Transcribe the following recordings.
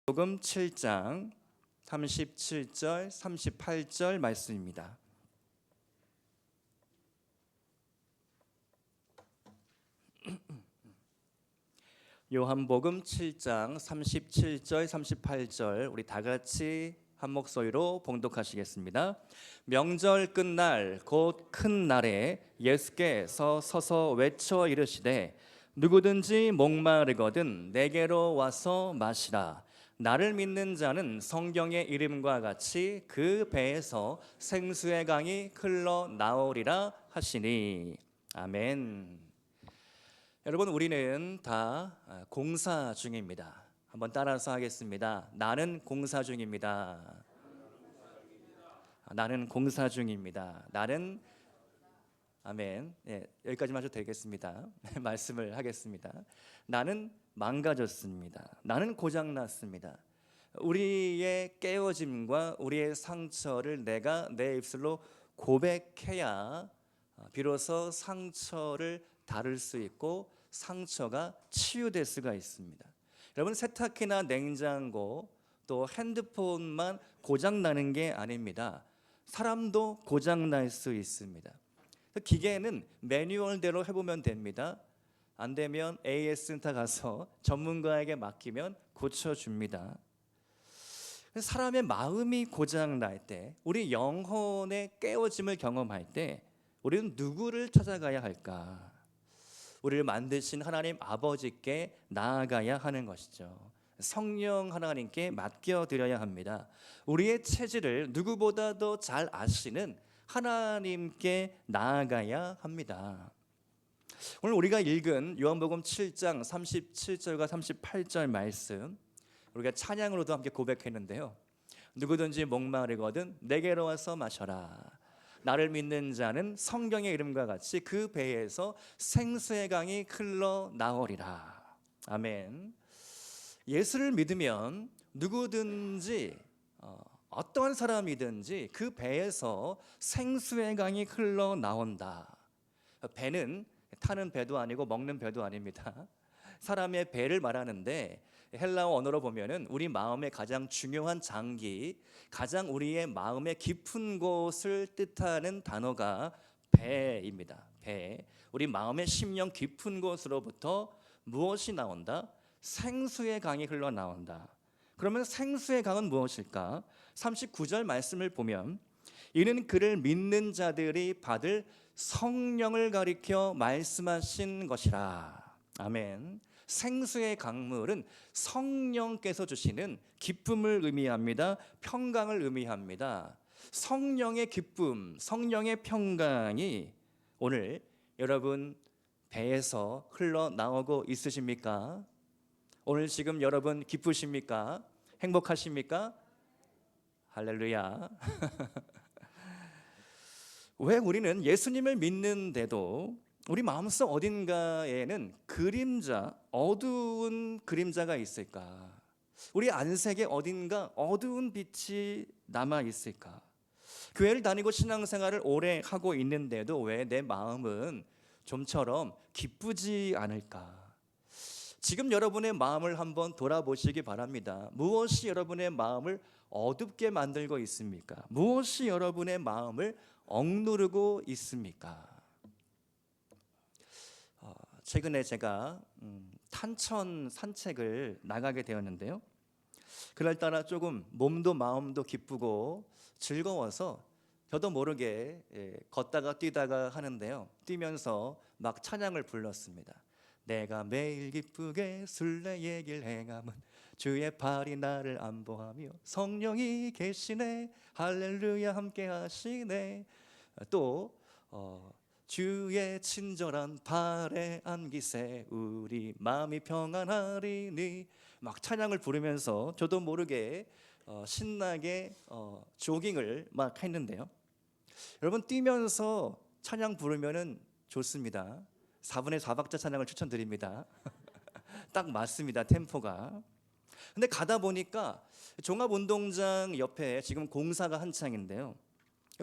요한복음 7장 37절 38절 말씀입니다. 요한복음 7장 37절 38절 우리 다 같이 한 목소리로 봉독하시겠습니다. 명절 끝날 곧 큰 날에 예수께서 서서 외쳐 이르시되 누구든지 목마르거든 내게로 와서 마시라. 나를 믿는 자는 성경의 이름과 같이 그 배에서 생수의 강이 흘러 나오리라 하시니. 아멘. 여러분, 우리는 다 공사 중입니다. 한번 따라서 하겠습니다. 나는 공사 중입니다. 나는 공사 중입니다. 나는 아멘. 여기까지만 해도 되겠습니다. 말씀을 하겠습니다. 나는 망가졌습니다. 나는 고장났습니다. 우리의 깨어짐과 우리의 상처를 내가 내 입술로 고백해야 비로소 상처를 다룰 수 있고 상처가 치유될 수가 있습니다. 여러분, 세탁기나 냉장고 또 핸드폰만 고장나는 게 아닙니다. 사람도 고장날 수 있습니다. 기계는 매뉴얼대로 해보면 됩니다. 안 되면 AS 센터 가서 전문가에게 맡기면 고쳐줍니다. 사람의 마음이 고장날 때, 우리 영혼의 깨어짐을 경험할 때 우리는 누구를 찾아가야 할까? 우리를 만드신 하나님 아버지께 나아가야 하는 것이죠. 성령 하나님께 맡겨드려야 합니다. 우리의 체질을 누구보다도 잘 아시는 하나님께 나아가야 합니다. 오늘 우리가 읽은 요한복음 7장 37절과 38절 말씀, 우리가 찬양으로도 함께 고백했는데요. 누구든지 목마르거든 내게로 와서 마셔라. 나를 믿는 자는 성경의 이름과 같이 그 배에서 생수의 강이 흘러 나오리라. 아멘. 예수를 믿으면 누구든지 어떠한 사람이든지 그 배에서 생수의 강이 흘러 나온다. 배는 타는 배도 아니고 먹는 배도 아닙니다. 사람의 배를 말하는데 헬라어 언어로 보면은 우리 마음의 가장 중요한 장기, 가장 우리의 마음의 깊은 곳을 뜻하는 단어가 배입니다. 배. 우리 마음의 심령 깊은 곳으로부터 무엇이 나온다? 생수의 강이 흘러 나온다. 그러면 생수의 강은 무엇일까? 39절 말씀을 보면 이는 그를 믿는 자들이 받을 성령을 가리켜 말씀하신 것이라. 아멘. 생수의 강물은 성령께서 주시는 기쁨을 의미합니다. 평강을 의미합니다. 성령의 기쁨, 성령의 평강이 오늘 여러분 배에서 흘러나오고 있으십니까? 오늘 지금 여러분 기쁘십니까? 행복하십니까? 할렐루야. 왜 우리는 예수님을 믿는데도 우리 마음속 어딘가에는 그림자, 어두운 그림자가 있을까? 우리 안색에 어딘가 어두운 빛이 남아 있을까? 교회를 다니고 신앙생활을 오래 하고 있는데도 왜 내 마음은 좀처럼 기쁘지 않을까? 지금 여러분의 마음을 한번 돌아보시기 바랍니다. 무엇이 여러분의 마음을 어둡게 만들고 있습니까? 무엇이 여러분의 마음을 억누르고 있습니까? 최근에 제가 탄천 산책을 나가게 되었는데요. 그날따라 조금 몸도 마음도 기쁘고 즐거워서 저도 모르게 걷다가 뛰다가 하는데요. 뛰면서 막 찬양을 불렀습니다. 내가 매일 기쁘게 순례의 길 행함은 주의 팔이 나를 안보하며 성령이 계시네 할렐루야 함께 하시네. 또 주의 친절한 발에 안기세 우리 마음이 평안하리니 막 찬양을 부르면서 저도 모르게 신나게 조깅을 막 했는데요. 여러분 뛰면서 찬양 부르면은 좋습니다. 4분의 4박자 찬양을 추천드립니다. 딱 맞습니다. 템포가. 근데 가다 보니까 종합운동장 옆에 지금 공사가 한창인데요.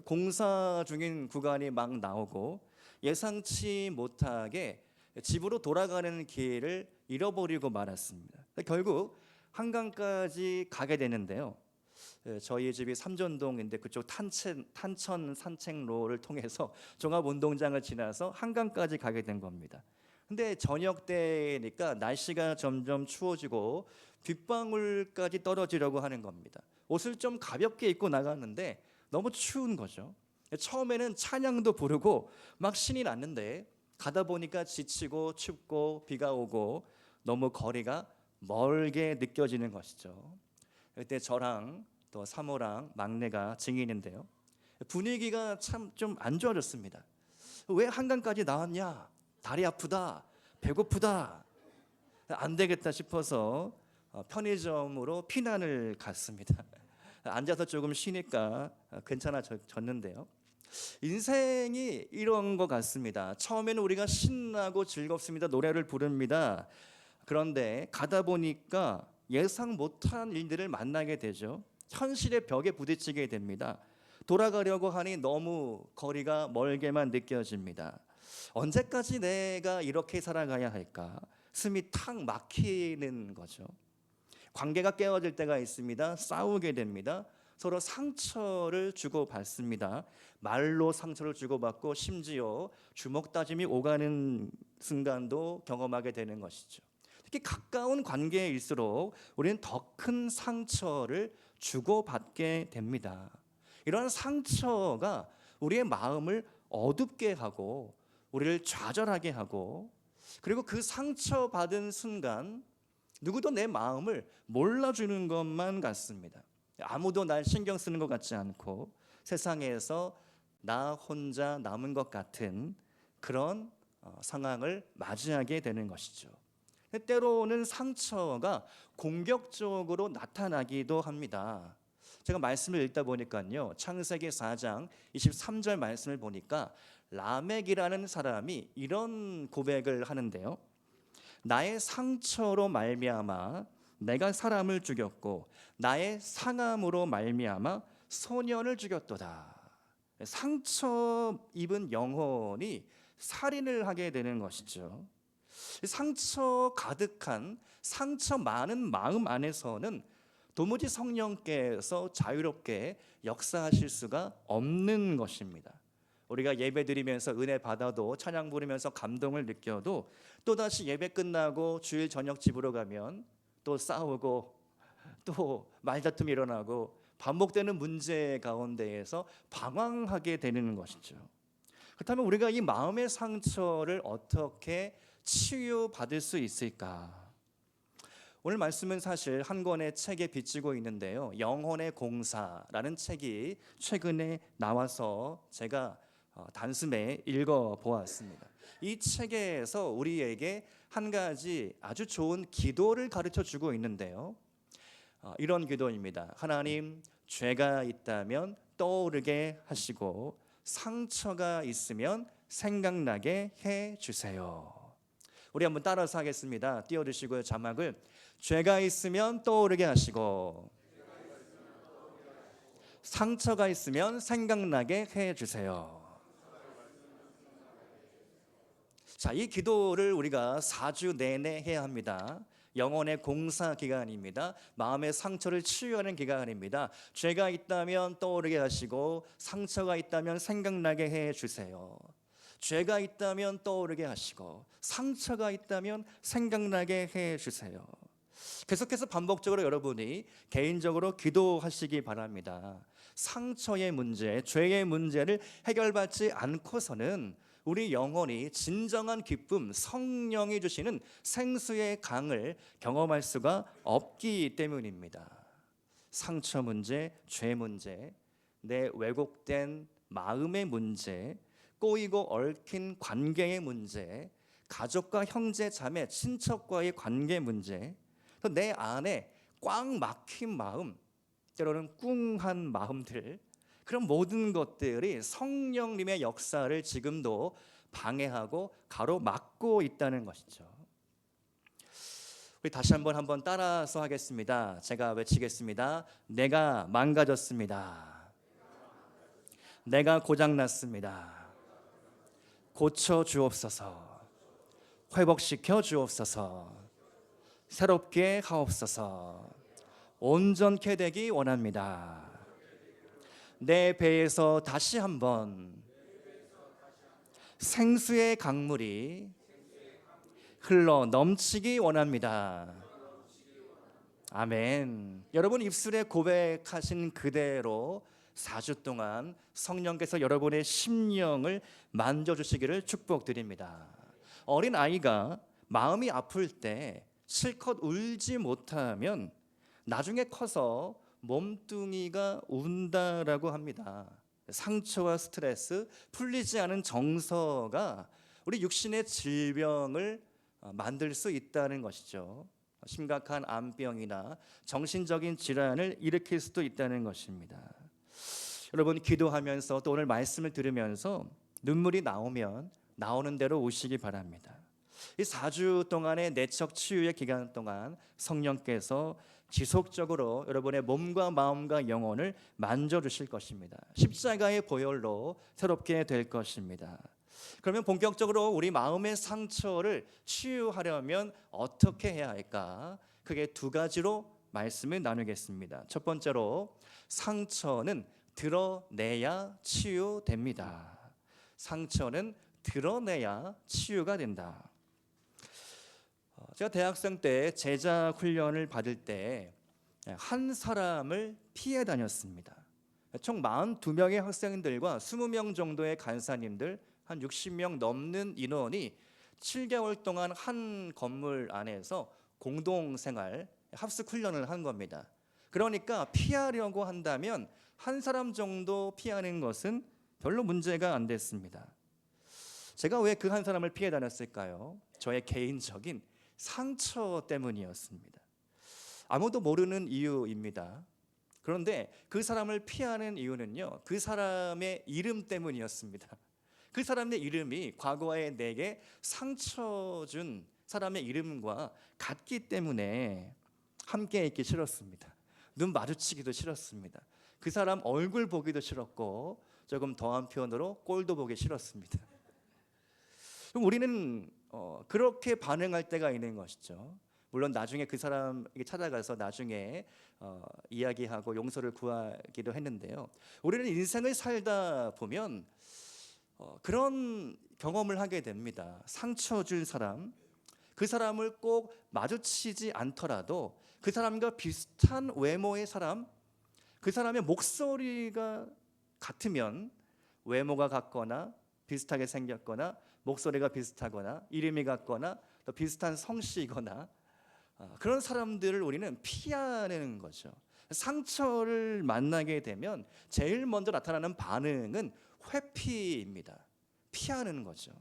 공사 중인 구간이 막 나오고 예상치 못하게 집으로 돌아가는 길을 잃어버리고 말았습니다. 결국 한강까지 가게 되는데요. 저희 집이 삼전동인데 그쪽 탄천 산책로를 통해서 종합운동장을 지나서 한강까지 가게 된 겁니다. 근데 저녁 때니까 날씨가 점점 추워지고 빗방울까지 떨어지려고 하는 겁니다. 옷을 좀 가볍게 입고 나갔는데 너무 추운 거죠. 처음에는 찬양도 부르고 막 신이 났는데 가다 보니까 지치고 춥고 비가 오고 너무 거리가 멀게 느껴지는 것이죠. 그때 저랑 또 사모랑 막내가 증인인데요. 분위기가 참 좀 안 좋아졌습니다. 왜 한강까지 나왔냐? 다리 아프다, 배고프다, 안 되겠다 싶어서 편의점으로 피난을 갔습니다. 앉아서 조금 쉬니까 괜찮아졌는데요. 인생이 이런 것 같습니다. 처음에는 우리가 신나고 즐겁습니다. 노래를 부릅니다. 그런데 가다 보니까 예상 못한 일들을 만나게 되죠. 현실의 벽에 부딪히게 됩니다. 돌아가려고 하니 너무 거리가 멀게만 느껴집니다. 언제까지 내가 이렇게 살아가야 할까? 숨이 탁 막히는 거죠. 관계가 깨어질 때가 있습니다. 싸우게 됩니다. 서로 상처를 주고받습니다. 말로 상처를 주고받고 심지어 주먹 다짐이 오가는 순간도 경험하게 되는 것이죠. 특히 가까운 관계일수록 우리는 더 큰 상처를 주고받게 됩니다. 이러한 상처가 우리의 마음을 어둡게 하고 우리를 좌절하게 하고, 그리고 그 상처받은 순간 누구도 내 마음을 몰라주는 것만 같습니다. 아무도 날 신경 쓰는 것 같지 않고 세상에서 나 혼자 남은 것 같은 그런 상황을 맞이하게 되는 것이죠. 때로는 상처가 공격적으로 나타나기도 합니다. 제가 말씀을 읽다 보니까요, 창세기 4장 23절 말씀을 보니까 라멕이라는 사람이 이런 고백을 하는데요. 나의 상처로 말미암아 내가 사람을 죽였고 나의 상함으로 말미암아 소년을 죽였도다. 상처 입은 영혼이 살인을 하게 되는 것이죠. 상처 가득한, 상처 많은 마음 안에서는 도무지 성령께서 자유롭게 역사하실 수가 없는 것입니다. 우리가 예배 드리면서 은혜 받아도, 찬양 부르면서 감동을 느껴도 또다시 예배 끝나고 주일 저녁 집으로 가면 또 싸우고 또 말다툼이 일어나고 반복되는 문제 가운데에서 방황하게 되는 것이죠. 그렇다면 우리가 이 마음의 상처를 어떻게 치유받을 수 있을까? 오늘 말씀은 사실 한 권의 책에 비치고 있는데요. 영혼의 공사라는 책이 최근에 나와서 제가 단숨에 읽어보았습니다. 이 책에서 우리에게 한 가지 아주 좋은 기도를 가르쳐 주고 있는데요. 이런 기도입니다. 하나님, 죄가 있다면 떠오르게 하시고 상처가 있으면 생각나게 해 주세요. 우리 한번 따라서 하겠습니다. 띄워주시고요, 자막을. 죄가 있으면 떠오르게 하시고 상처가 있으면 생각나게 해 주세요. 자, 이 기도를 우리가 4주 내내 해야 합니다. 영혼의 공사 기간입니다. 마음의 상처를 치유하는 기간입니다. 죄가 있다면 떠오르게 하시고 상처가 있다면 생각나게 해 주세요. 죄가 있다면 떠오르게 하시고 상처가 있다면 생각나게 해 주세요. 계속해서 반복적으로 여러분이 개인적으로 기도하시기 바랍니다. 상처의 문제, 죄의 문제를 해결받지 않고서는 우리 영혼이 진정한 기쁨, 성령이 주시는 생수의 강을 경험할 수가 없기 때문입니다. 상처 문제, 죄 문제, 내 왜곡된 마음의 문제, 꼬이고 얽힌 관계의 문제, 가족과 형제, 자매, 친척과의 관계 문제, 또 내 안에 꽉 막힌 마음, 때로는 꿍한 마음들, 그런 모든 것들이 성령님의 역사를 지금도 방해하고 가로막고 있다는 것이죠. 우리 다시 한번 따라서 하겠습니다. 제가 외치겠습니다. 내가 망가졌습니다. 내가 고장났습니다. 고쳐 주옵소서. 회복시켜 주옵소서. 새롭게 하옵소서. 온전케 되기 원합니다. 내 배에서 다시 한번 생수의 강물이 흘러 넘치기 원합니다. 아멘. 여러분 입술에 고백하신 그대로 4주 동안 성령께서 여러분의 심령을 만져주시기를 축복드립니다. 어린 아이가 마음이 아플 때 실컷 울지 못하면 나중에 커서 몸뚱이가 운다라고 합니다. 상처와 스트레스, 풀리지 않은 정서가 우리 육신의 질병을 만들 수 있다는 것이죠. 심각한 암병이나 정신적인 질환을 일으킬 수도 있다는 것입니다. 여러분 기도하면서 또 오늘 말씀을 들으면서 눈물이 나오면 나오는 대로 우시기 바랍니다. 이 4주 동안의 내적 치유의 기간 동안 성령께서 지속적으로 여러분의 몸과 마음과 영혼을 만져주실 것입니다. 십자가의 보혈로 새롭게 될 것입니다. 그러면 본격적으로 우리 마음의 상처를 치유하려면 어떻게 해야 할까? 크게 두 가지로 말씀을 나누겠습니다. 첫 번째로 상처는 드러내야 치유됩니다. 상처는 드러내야 치유가 된다. 제가 대학생 때 제자 훈련을 받을 때 한 사람을 피해 다녔습니다. 총 42명의 학생들과 20명 정도의 간사님들 한 60명 넘는 인원이 7개월 동안 한 건물 안에서 공동생활 합숙 훈련을 한 겁니다. 그러니까 피하려고 한다면 한 사람 정도 피하는 것은 별로 문제가 안 됐습니다. 제가 왜 그 한 사람을 피해 다녔을까요? 저의 개인적인 상처 때문이었습니다. 아무도 모르는 이유입니다. 그런데 그 사람을 피하는 이유는요, 그 사람의 이름 때문이었습니다. 그 사람의 이름이 과거에 내게 상처 준 사람의 이름과 같기 때문에 함께 있기 싫었습니다. 눈 마주치기도 싫었습니다. 그 사람 얼굴 보기도 싫었고 조금 더한 표현으로 꼴도 보기 싫었습니다. 그럼 우리는 그렇게 반응할 때가 있는 것이죠. 물론 나중에 그 사람에게 찾아가서 나중에 이야기하고 용서를 구하기도 했는데요. 우리는 인생을 살다 보면 그런 경험을 하게 됩니다. 상처 줄 사람, 그 사람을 꼭 마주치지 않더라도 그 사람과 비슷한 외모의 사람, 그 사람의 목소리가 같으면, 외모가 같거나 비슷하게 생겼거나 목소리가 비슷하거나 이름이 같거나 또 비슷한 성씨이거나 그런 사람들을 우리는 피하는 거죠. 상처를 만나게 되면 제일 먼저 나타나는 반응은 회피입니다. 피하는 거죠.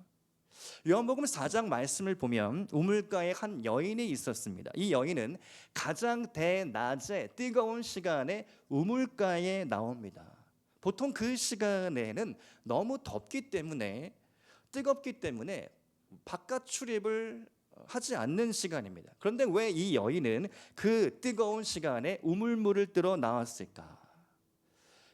요한복음 4장 말씀을 보면 우물가에 한 여인이 있었습니다. 이 여인은 가장 대낮에 뜨거운 시간에 우물가에 나옵니다. 보통 그 시간에는 너무 덥기 때문에, 뜨겁기 때문에 바깥 출입을 하지 않는 시간입니다. 그런데 왜 이 여인은 그 뜨거운 시간에 우물물을 뜨러 나왔을까?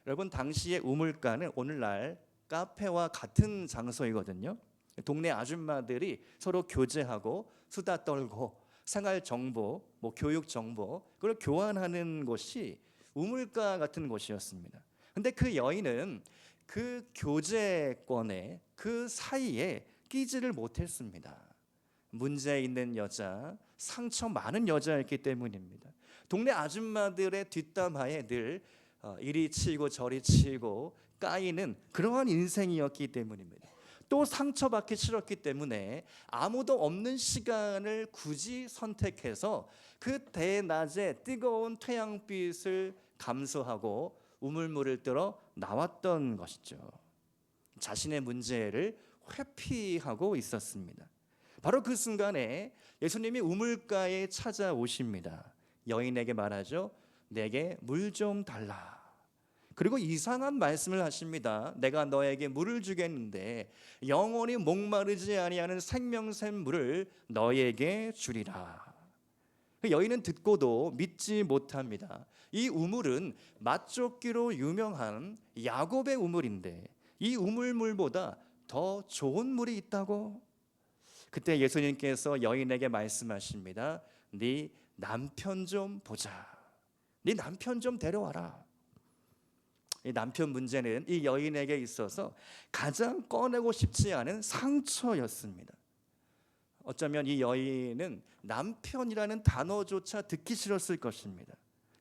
여러분, 당시의 우물가는 오늘날 카페와 같은 장소이거든요. 동네 아줌마들이 서로 교제하고 수다 떨고 생활 정보, 교육 정보, 그걸 교환하는 곳이 우물가 같은 곳이었습니다. 근데 그 여인은 그 교제권에, 그 사이에 끼지를 못했습니다. 문제 있는 여자, 상처 많은 여자였기 때문입니다. 동네 아줌마들의 뒷담화에 늘 이리 치고 저리 치고 까이는 그러한 인생이었기 때문입니다. 또 상처받기 싫었기 때문에 아무도 없는 시간을 굳이 선택해서 그 대낮에 뜨거운 태양빛을 감수하고 우물물을 뜨러 나왔던 것이죠. 자신의 문제를 회피하고 있었습니다. 바로 그 순간에 예수님이 우물가에 찾아오십니다. 여인에게 말하죠. 내게 물 좀 달라. 그리고 이상한 말씀을 하십니다. 내가 너에게 물을 주겠는데 영원히 목마르지 아니하는 생명샘 물을 너에게 주리라. 여인은 듣고도 믿지 못합니다. 이 우물은 맛좋기로 유명한 야곱의 우물인데 이 우물물보다 더 좋은 물이 있다고? 그때 예수님께서 여인에게 말씀하십니다. 네 남편 좀 보자. 네 남편 좀 데려와라. 이 남편 문제는 이 여인에게 있어서 가장 꺼내고 싶지 않은 상처였습니다. 어쩌면 이 여인은 남편이라는 단어조차 듣기 싫었을 것입니다.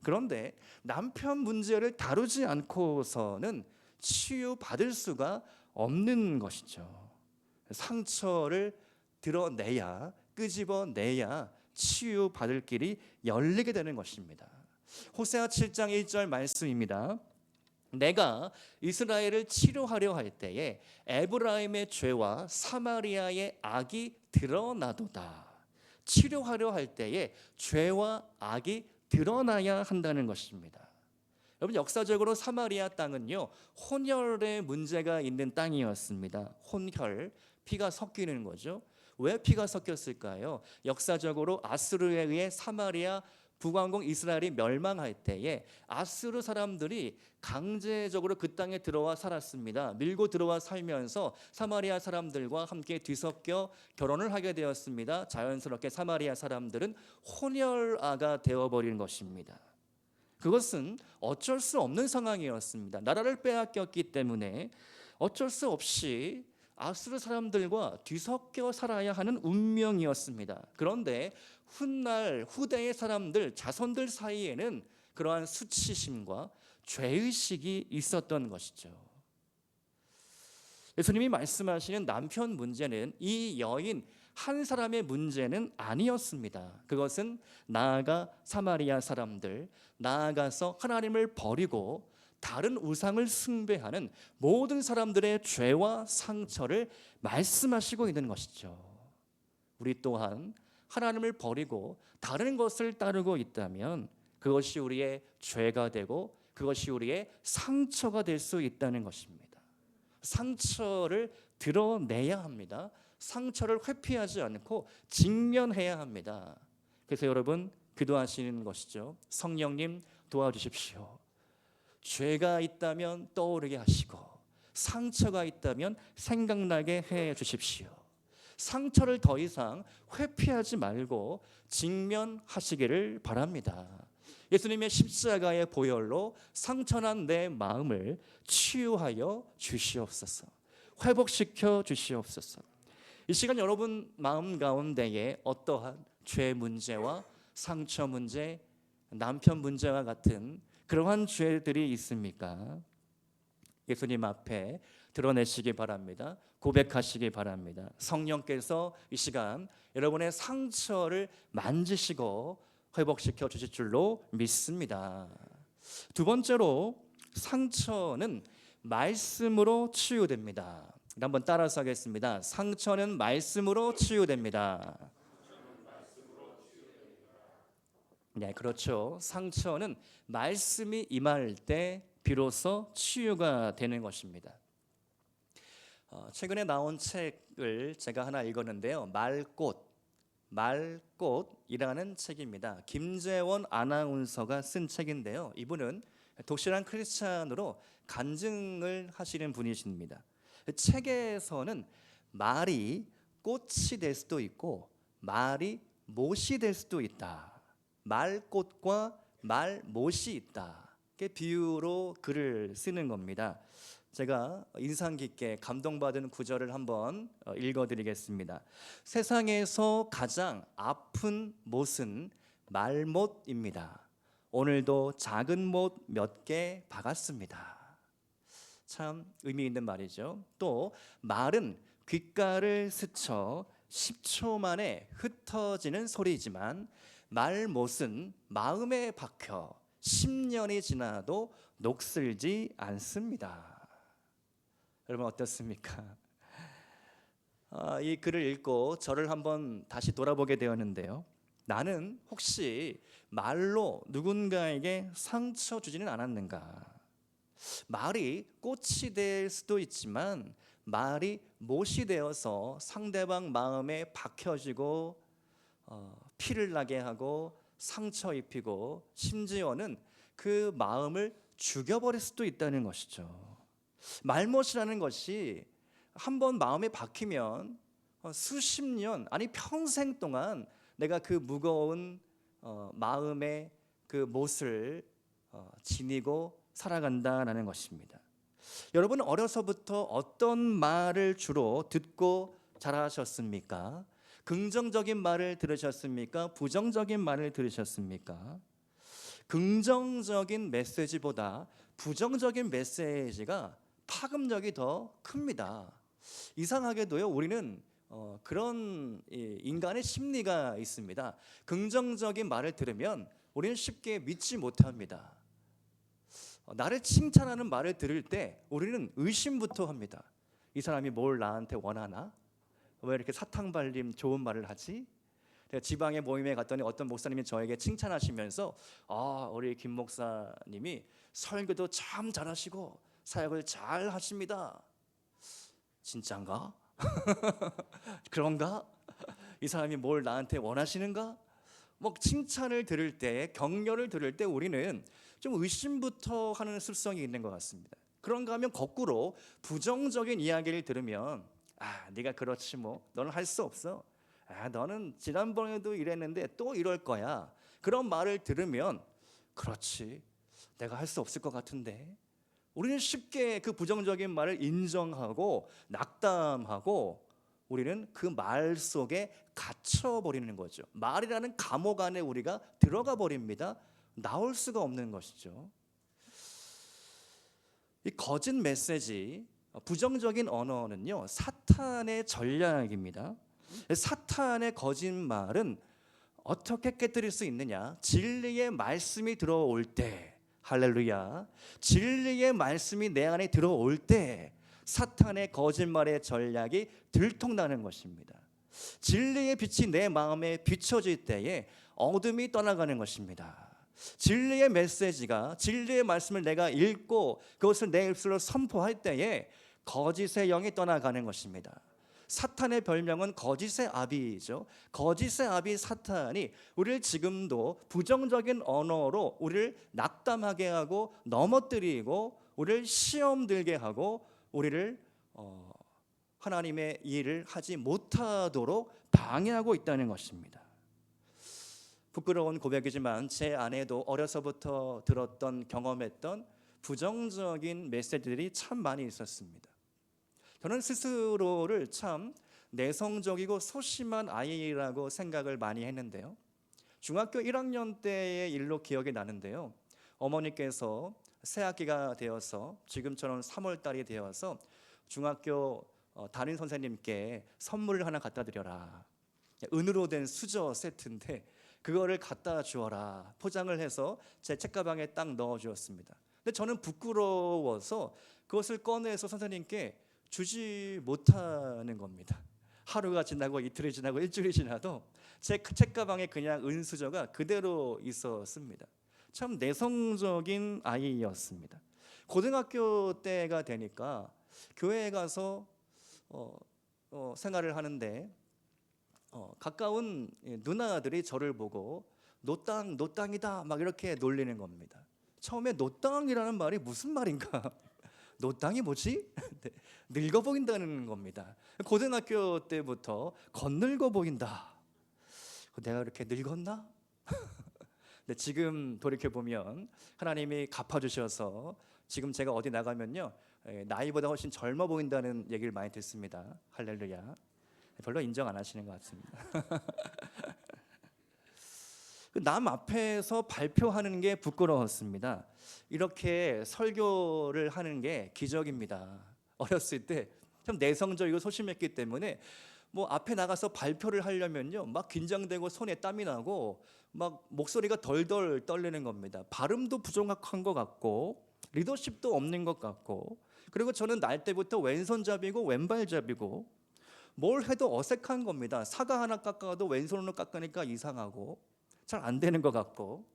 그런데 남편 문제를 다루지 않고서는 치유받을 수가 없는 것이죠. 상처를 드러내야, 끄집어내야 치유받을 길이 열리게 되는 것입니다. 호세아 7장 1절 말씀입니다. 내가 이스라엘을 치료하려 할 때에 에브라임의 죄와 사마리아의 악이 드러나도다. 치료하려 할 때에 죄와 악이 드러나야 한다는 것입니다. 여러분, 역사적으로 사마리아 땅은요, 혼혈의 문제가 있는 땅이었습니다. 혼혈, 피가 섞이는 거죠. 왜 피가 섞였을까요? 역사적으로 아수르에 의해 사마리아 북왕국 이스라엘이 멸망할 때에 아수르 사람들이 강제적으로 그 땅에 들어와 살았습니다. 밀고 들어와 살면서 사마리아 사람들과 함께 뒤섞여 결혼을 하게 되었습니다. 자연스럽게 사마리아 사람들은 혼혈아가 되어버린 것입니다. 그것은 어쩔 수 없는 상황이었습니다. 나라를 빼앗겼기 때문에 어쩔 수 없이 아수르 사람들과 뒤섞여 살아야 하는 운명이었습니다. 그런데 훗날 후대의 사람들, 자손들 사이에는 그러한 수치심과 죄의식이 있었던 것이죠. 예수님이 말씀하시는 남편 문제는 이 여인 한 사람의 문제는 아니었습니다. 그것은 나아가 사마리아 사람들, 나아가서 하나님을 버리고 다른 우상을 숭배하는 모든 사람들의 죄와 상처를 말씀하시고 있는 것이죠. 우리 또한 하나님을 버리고 다른 것을 따르고 있다면 그것이 우리의 죄가 되고 그것이 우리의 상처가 될 수 있다는 것입니다. 상처를 드러내야 합니다. 상처를 회피하지 않고 직면해야 합니다. 그래서 여러분 기도하시는 것이죠. 성령님 도와주십시오. 죄가 있다면 떠오르게 하시고 상처가 있다면 생각나게 해 주십시오. 상처를 더 이상 회피하지 말고 직면하시기를 바랍니다. 예수님의 십자가의 보혈로 상처난 내 마음을 치유하여 주시옵소서. 회복시켜 주시옵소서. 이 시간 여러분 마음 가운데에 어떠한 죄 문제와 상처 문제, 남편 문제와 같은 그러한 죄들이 있습니까? 예수님 앞에 드러내시기 바랍니다. 고백하시기 바랍니다. 성령께서 이 시간 여러분의 상처를 만지시고 회복시켜 주실 줄로 믿습니다. 두 번째로 상처는 말씀으로 치유됩니다. 한번 따라서 하겠습니다. 상처는 말씀으로 치유됩니다. 네, 그렇죠. 상처는 말씀이 임할 때 비로소 치유가 되는 것입니다. 최근에 나온 책을 제가 하나 읽었는데요. 말꽃이라는 책입니다. 김재원 아나운서가 쓴 책인데요. 이분은 독실한 크리스찬으로 간증을 하시는 분이십니다. 책에서는 말이 꽃이 될 수도 있고 말이 못이 될 수도 있다. 말꽃과 말못이 있다. 그 비유로 글을 쓰는 겁니다. 제가 인상 깊게 감동받은 구절을 한번 읽어드리겠습니다. 세상에서 가장 아픈 못은 말못입니다. 오늘도 작은 못 몇 개 박았습니다. 참 의미 있는 말이죠. 또 말은 귓가를 스쳐 10초 만에 흩어지는 소리지만 말못은 마음에 박혀 10년이 지나도 녹슬지 않습니다. 여러분 어떻습니까? 이 글을 읽고 저를 한번 다시 돌아보게 되었는데요. 나는 혹시 말로 누군가에게 상처 주지는 않았는가? 말이 꽃이 될 수도 있지만 말이 못이 되어서 상대방 마음에 박혀지고 피를 나게 하고 상처 입히고 심지어는 그 마음을 죽여버릴 수도 있다는 것이죠. 말못이라는 것이 한번 마음에 박히면 수십 년 아니 평생 동안 내가 그 무거운 마음의 그 못을 지니고 살아간다라는 것입니다. 여러분 어려서부터 어떤 말을 주로 듣고 자라셨습니까? 긍정적인 말을 들으셨습니까? 부정적인 말을 들으셨습니까? 긍정적인 메시지보다 부정적인 메시지가 파급력이 더 큽니다. 이상하게도요, 우리는 그런 인간의 심리가 있습니다. 긍정적인 말을 들으면 우리는 쉽게 믿지 못합니다. 나를 칭찬하는 말을 들을 때 우리는 의심부터 합니다. 이 사람이 뭘 나한테 원하나? 왜 이렇게 사탕 발림 좋은 말을 하지? 제가 지방의 모임에 갔더니 어떤 목사님이 저에게 칭찬하시면서 우리 김 목사님이 설교도 참 잘하시고 사역을 잘 하십니다. 진짠가? 그런가? 이 사람이 뭘 나한테 원하시는가? 뭐 칭찬을 들을 때, 격려를 들을 때 우리는 좀 의심부터 하는 습성이 있는 것 같습니다. 그런가 하면 거꾸로 부정적인 이야기를 들으면 네가 그렇지 뭐, 너는 할 수 없어. 너는 지난번에도 이랬는데 또 이럴 거야. 그런 말을 들으면 그렇지, 내가 할 수 없을 것 같은데. 우리는 쉽게 그 부정적인 말을 인정하고 낙담하고 우리는 그 말 속에 갇혀버리는 거죠. 말이라는 감옥 안에 우리가 들어가 버립니다. 나올 수가 없는 것이죠. 이 거짓 메시지, 부정적인 언어는요, 사탄의 전략입니다. 사탄의 거짓말은 어떻게 깨뜨릴 수 있느냐? 진리의 말씀이 들어올 때, 할렐루야, 진리의 말씀이 내 안에 들어올 때 사탄의 거짓말의 전략이 들통나는 것입니다. 진리의 빛이 내 마음에 비춰질 때에 어둠이 떠나가는 것입니다. 진리의 메시지가, 진리의 말씀을 내가 읽고 그것을 내 입술로 선포할 때에 거짓의 영이 떠나가는 것입니다. 사탄의 별명은 거짓의 아비이죠. 거짓의 아비 사탄이 우리를 지금도 부정적인 언어로 우리를 낙담하게 하고 넘어뜨리고 우리를 시험 들게 하고 우리를 하나님의 일을 하지 못하도록 방해하고 있다는 것입니다. 부끄러운 고백이지만 제 안에도 어려서부터 들었던, 경험했던 부정적인 메시지들이 참 많이 있었습니다. 저는 스스로를 참 내성적이고 소심한 아이라고 생각을 많이 했는데요. 중학교 1학년 때의 일로 기억이 나는데요. 어머니께서 새학기가 되어서 지금처럼 3월 달이 되어서 중학교 담임 선생님께 선물을 하나 갖다 드려라. 은으로 된 수저 세트인데 그거를 갖다 주어라. 포장을 해서 제 책가방에 딱 넣어 주었습니다. 근데 저는 부끄러워서 그것을 꺼내서 선생님께 주지 못하는 겁니다. 하루가 지나고 이틀이 지나고 일주일이 지나도 제 책가방에 그냥 은수저가 그대로 있었습니다. 참 내성적인 아이였습니다. 고등학교 때가 되니까 교회에 가서 생활을 하는데 가까운 누나들이 저를 보고 노땅이다 막 이렇게 놀리는 겁니다. 처음에 노땅이라는 말이 무슨 말인가? 노땅이 뭐지? 늙어 보인다는 겁니다. 고등학교 때부터 겉늙어 보인다. 내가 그렇게 늙었나? 근데 지금 돌이켜 보면 하나님이 갚아주셔서 지금 제가 어디 나가면요 나이보다 훨씬 젊어 보인다는 얘기를 많이 듣습니다. 할렐루야. 별로 인정 안 하시는 것 같습니다. 남 앞에서 발표하는 게 부끄러웠습니다. 이렇게 설교를 하는 게 기적입니다. 어렸을 때 참 내성적이고 소심했기 때문에 뭐 앞에 나가서 발표를 하려면요 막 긴장되고 손에 땀이 나고 막 목소리가 덜덜 떨리는 겁니다. 발음도 부정확한 것 같고 리더십도 없는 것 같고, 그리고 저는 날 때부터 왼손잡이고 왼발잡이고 뭘 해도 어색한 겁니다. 사과 하나 깎아도 왼손으로 깎으니까 이상하고 잘 안 되는 것 같고,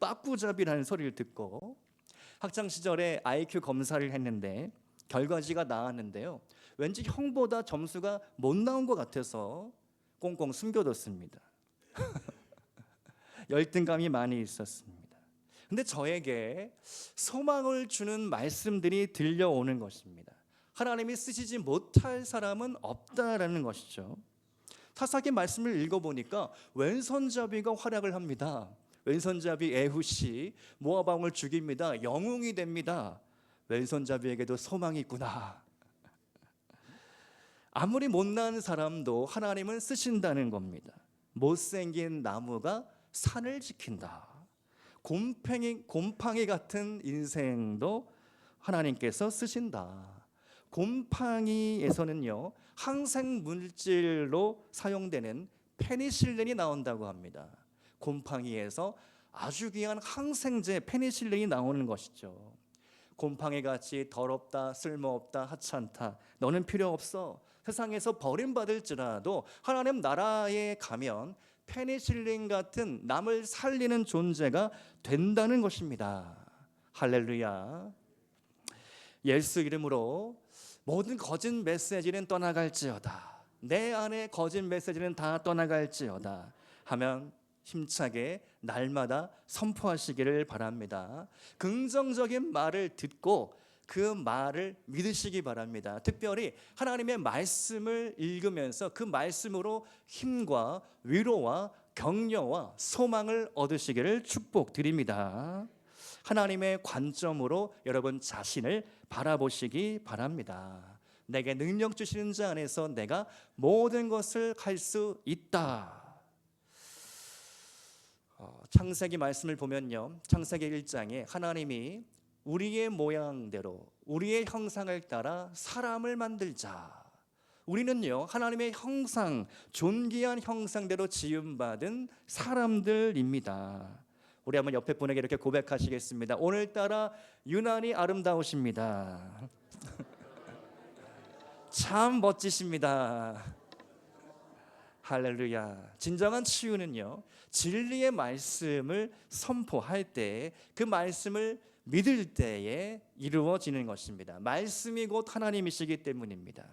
빠꾸잡이라는 소리를 듣고 학창 시절에 IQ 검사를 했는데 결과지가 나왔는데요. 왠지 형보다 점수가 못 나온 것 같아서 꽁꽁 숨겨뒀습니다. 열등감이 많이 있었습니다. 근데 저에게 소망을 주는 말씀들이 들려오는 것입니다. 하나님이 쓰시지 못할 사람은 없다라는 것이죠. 사사기 말씀을 읽어보니까 왼손잡이가 활약을 합니다. 왼손잡이 에훗이 모압 왕을 죽입니다. 영웅이 됩니다. 왼손잡이에게도 소망이 있구나. 아무리 못난 사람도 하나님은 쓰신다는 겁니다. 못생긴 나무가 산을 지킨다. 곰팡이 같은 인생도 하나님께서 쓰신다. 곰팡이에서는요, 항생 물질로 사용되는 페니실린이 나온다고 합니다. 곰팡이에서 아주 귀한 항생제 페니실린이 나오는 것이죠. 곰팡이같이 더럽다, 쓸모없다, 하찮다, 너는 필요 없어, 세상에서 버림받을지라도 하나님 나라에 가면 페니실린 같은 남을 살리는 존재가 된다는 것입니다. 할렐루야. 예수 이름으로 모든 거짓 메시지는 떠나갈지어다, 내 안에 거짓 메시지는 다 떠나갈지어다 하면 힘차게 날마다 선포하시기를 바랍니다. 긍정적인 말을 듣고 그 말을 믿으시기 바랍니다. 특별히 하나님의 말씀을 읽으면서 그 말씀으로 힘과 위로와 격려와 소망을 얻으시기를 축복드립니다. 하나님의 관점으로 여러분 자신을 바라보시기 바랍니다. 내게 능력 주시는 자 안에서 내가 모든 것을 할 수 있다. 창세기 말씀을 보면요, 창세기 1장에 하나님이 우리의 모양대로 우리의 형상을 따라 사람을 만들자. 우리는요, 하나님의 형상, 존귀한 형상대로 지음받은 사람들입니다. 우리 한번 옆에 분에게 이렇게 고백하시겠습니다. 오늘따라 유난히 아름다우십니다. 참 멋지십니다. 할렐루야. 진정한 치유는요, 진리의 말씀을 선포할 때, 그 말씀을 믿을 때에 이루어지는 것입니다. 말씀이 곧 하나님이시기 때문입니다.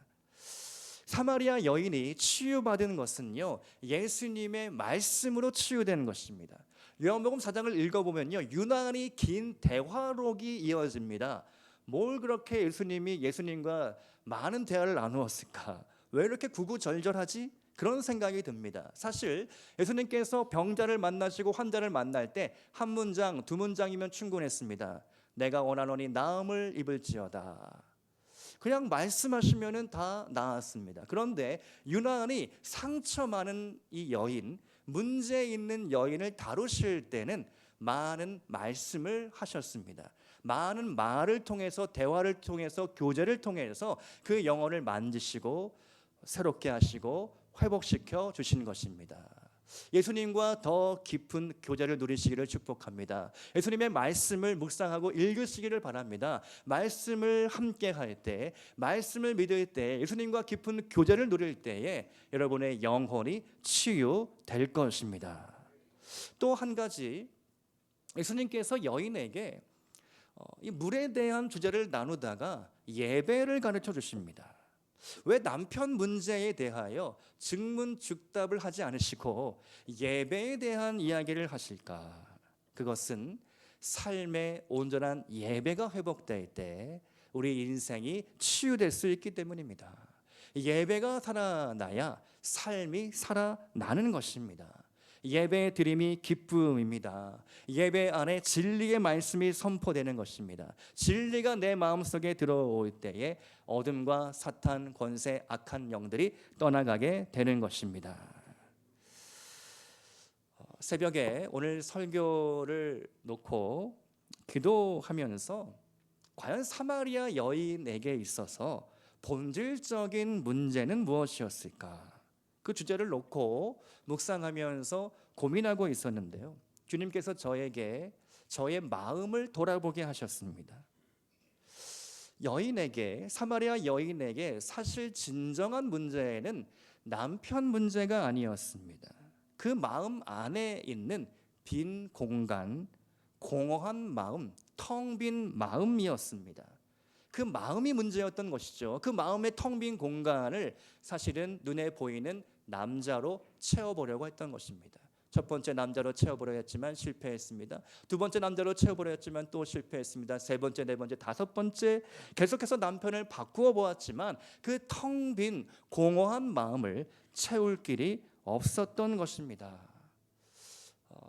사마리아 여인이 치유받은 것은요, 예수님의 말씀으로 치유되는 것입니다. 요한복음 4장을 읽어보면요, 유난히 긴 대화록이 이어집니다. 뭘 그렇게 예수님과 많은 대화를 나누었을까? 왜 이렇게 구구절절하지? 그런 생각이 듭니다. 사실 예수님께서 병자를 만나시고 환자를 만날 때 한 문장, 두 문장이면 충분했습니다. 내가 원하노니 나음을 입을지어다. 그냥 말씀하시면 다 나았습니다. 그런데 유난히 상처 많은 이 여인, 문제 있는 여인을 다루실 때는 많은 말씀을 하셨습니다. 많은 말을 통해서, 대화를 통해서, 교제를 통해서 그 영혼을 만지시고 새롭게 하시고 회복시켜 주신 것입니다. 예수님과 더 깊은 교제를 누리시기를 축복합니다. 예수님의 말씀을 묵상하고 읽으시기를 바랍니다. 말씀을 함께 할 때, 말씀을 믿을 때, 예수님과 깊은 교제를 누릴 때에 여러분의 영혼이 치유될 것입니다. 또 한 가지, 예수님께서 여인에게 이 물에 대한 주제를 나누다가 예배를 가르쳐 주십니다. 왜 남편 문제에 대하여 즉문즉답을 하지 않으시고 예배에 대한 이야기를 하실까? 그것은 삶의 온전한 예배가 회복될 때 우리 인생이 치유될 수 있기 때문입니다. 예배가 살아나야 삶이 살아나는 것입니다. 예배 드림이 기쁨입니다. 예배 안에 진리의 말씀이 선포되는 것입니다. 진리가 내 마음속에 들어올 때에 어둠과 사탄, 권세, 악한 영들이 떠나가게 되는 것입니다. 새벽에 오늘 설교를 놓고 기도하면서 과연 사마리아 여인에게 있어서 본질적인 문제는 무엇이었을까? 그 주제를 놓고 묵상하면서 고민하고 있었는데요, 주님께서 저에게 저의 마음을 돌아보게 하셨습니다. 사마리아 여인에게 사실 진정한 문제는 남편 문제가 아니었습니다. 그 마음 안에 있는 빈 공간, 공허한 마음, 텅 빈 마음이었습니다. 그 마음이 문제였던 것이죠. 그 마음의 텅 빈 공간을 사실은 눈에 보이는 남자로 채워보려고 했던 것입니다. 첫 번째 남자로 채워보려 했지만 실패했습니다. 두 번째 남자로 채워보려 했지만 또 실패했습니다. 세 번째, 네 번째, 다섯 번째 계속해서 남편을 바꾸어 보았지만 그 텅 빈 공허한 마음을 채울 길이 없었던 것입니다.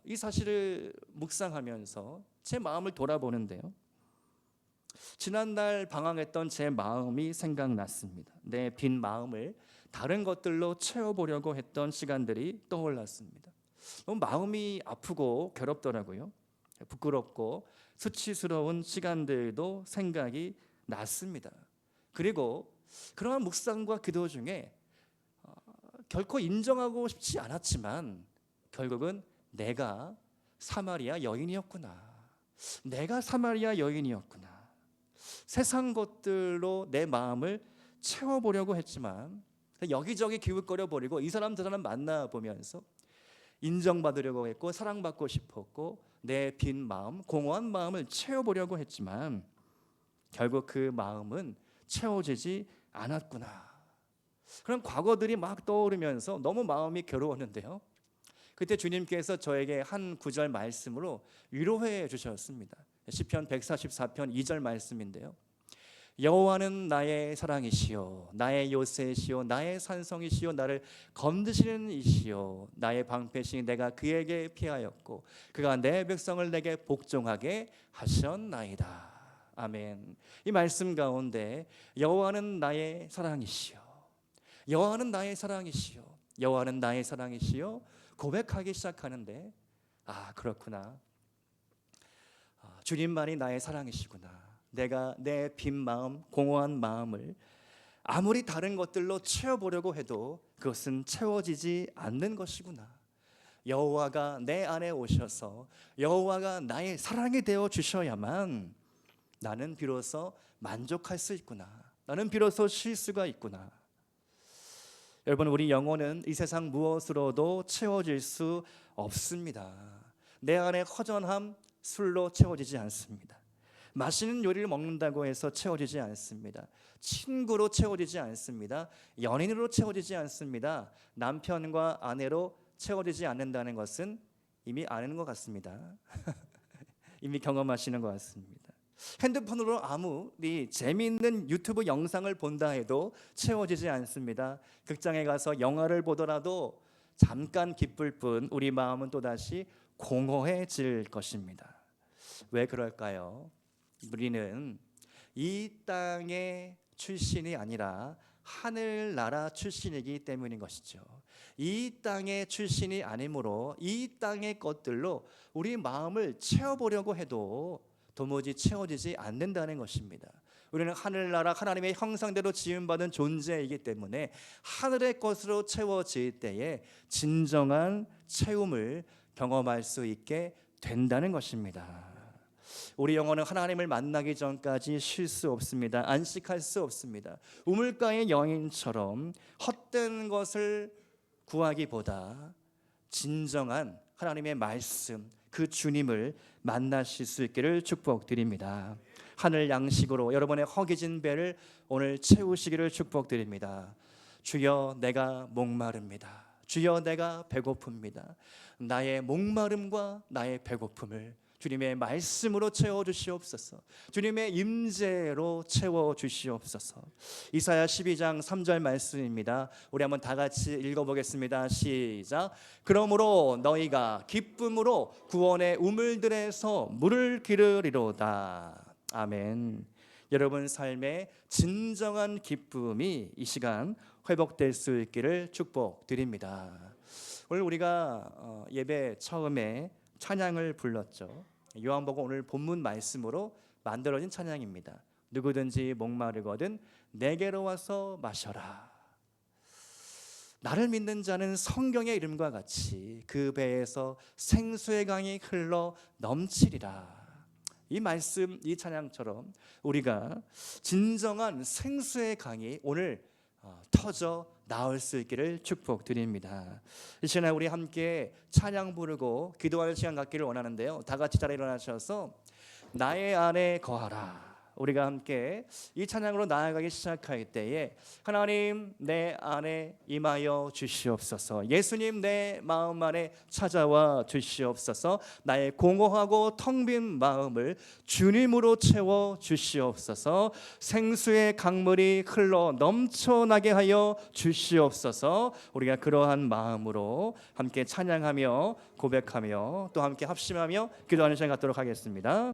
이 사실을 묵상하면서 제 마음을 돌아보는데요, 지난날 방황했던 제 마음이 생각났습니다. 내 빈 마음을 다른 것들로 채워보려고 했던 시간들이 떠올랐습니다. 너무 마음이 아프고 괴롭더라고요. 부끄럽고 수치스러운 시간들도 생각이 났습니다. 그리고 그러한 묵상과 기도 중에 결코 인정하고 싶지 않았지만 결국은 내가 사마리아 여인이었구나, 내가 사마리아 여인이었구나, 세상 것들로 내 마음을 채워보려고 했지만 여기저기 기웃거려 버리고 이 사람 저 사람 만나보면서 인정받으려고 했고 사랑받고 싶었고 내 빈 마음, 공허한 마음을 채워보려고 했지만 결국 그 마음은 채워지지 않았구나. 그런 과거들이 막 떠오르면서 너무 마음이 괴로웠는데요, 그때 주님께서 저에게 한 구절 말씀으로 위로해 주셨습니다. 시편 144편 2절 말씀인데요, 여호와는 나의 사랑이시요 나의 요새시요 나의 산성이시요 나를 건드시는 이시요 나의 방패시니 내가 그에게 피하였고 그가 내 백성을 내게 복종하게 하셨나이다. 아멘. 이 말씀 가운데 여호와는 나의 사랑이시요, 여호와는 나의 사랑이시요, 여호와는 나의 사랑이시요 고백하기 시작하는데, 그렇구나, 주님만이 나의 사랑이시구나, 내가 내 빈 마음, 공허한 마음을 아무리 다른 것들로 채워보려고 해도 그것은 채워지지 않는 것이구나. 여호와가 내 안에 오셔서 여호와가 나의 사랑이 되어 주셔야만 나는 비로소 만족할 수 있구나, 나는 비로소 쉴 수가 있구나. 여러분, 우리 영혼은 이 세상 무엇으로도 채워질 수 없습니다. 내 안에 허전함 술로 채워지지 않습니다. 맛있는 요리를 먹는다고 해서 채워지지 않습니다. 친구로 채워지지 않습니다. 연인으로 채워지지 않습니다. 남편과 아내로 채워지지 않는다는 것은 이미 아는 것 같습니다. 이미 경험하시는 것 같습니다. 핸드폰으로 아무리 재미있는 유튜브 영상을 본다 해도 채워지지 않습니다. 극장에 가서 영화를 보더라도 잠깐 기쁠 뿐 우리 마음은 또다시 공허해질 것입니다. 왜 그럴까요? 우리는 이 땅의 출신이 아니라 하늘나라 출신이기 때문인 것이죠. 이 땅의 출신이 아니므로 이 땅의 것들로 우리 마음을 채워보려고 해도 도무지 채워지지 않는다는 것입니다. 우리는 하늘나라 하나님의 형상대로 지음받은 존재이기 때문에 하늘의 것으로 채워질 때에 진정한 채움을 경험할 수 있게 된다는 것입니다. 우리 영혼은 하나님을 만나기 전까지 쉴 수 없습니다. 안식할 수 없습니다. 우물가의 여인처럼 헛된 것을 구하기보다 진정한 하나님의 말씀, 그 주님을 만나실 수 있기를 축복드립니다. 하늘 양식으로 여러분의 허기진 배를 오늘 채우시기를 축복드립니다. 주여, 내가 목마릅니다. 주여, 내가 배고픕니다. 나의 목마름과 나의 배고픔을 주님의 말씀으로 채워주시옵소서. 주님의 임재로 채워주시옵소서. 이사야 12장 3절 말씀입니다. 우리 한번 다 같이 읽어보겠습니다. 시작. 그러므로 너희가 기쁨으로 구원의 우물들에서 물을 기르리로다. 아멘. 여러분 삶의 진정한 기쁨이 이 시간 회복될 수 있기를 축복드립니다. 오늘 우리가 예배 처음에 찬양을 불렀죠. 요한복음 오늘 본문 말씀으로 만들어진 찬양입니다. 누구든지 목마르거든 내게로 와서 마셔라. 나를 믿는 자는 성경의 이름과 같이 그 배에서 생수의 강이 흘러 넘치리라. 이 말씀, 이 찬양처럼 우리가 진정한 생수의 강이 오늘 터져 나올 수 있기를 축복드립니다. 이 시간에 우리 함께 찬양 부르고 기도하는 시간 갖기를 원하는데요, 다 같이 자리에 일어나셔서 나의 안에 거하라, 우리가 함께 이 찬양으로 나아가기 시작할 때에 하나님 내 안에 임하여 주시옵소서, 예수님 내 마음 안에 찾아와 주시옵소서, 나의 공허하고 텅 빈 마음을 주님으로 채워 주시옵소서, 생수의 강물이 흘러 넘쳐나게 하여 주시옵소서. 우리가 그러한 마음으로 함께 찬양하며 고백하며 또 함께 합심하며 기도하는 시간 갖도록 하겠습니다.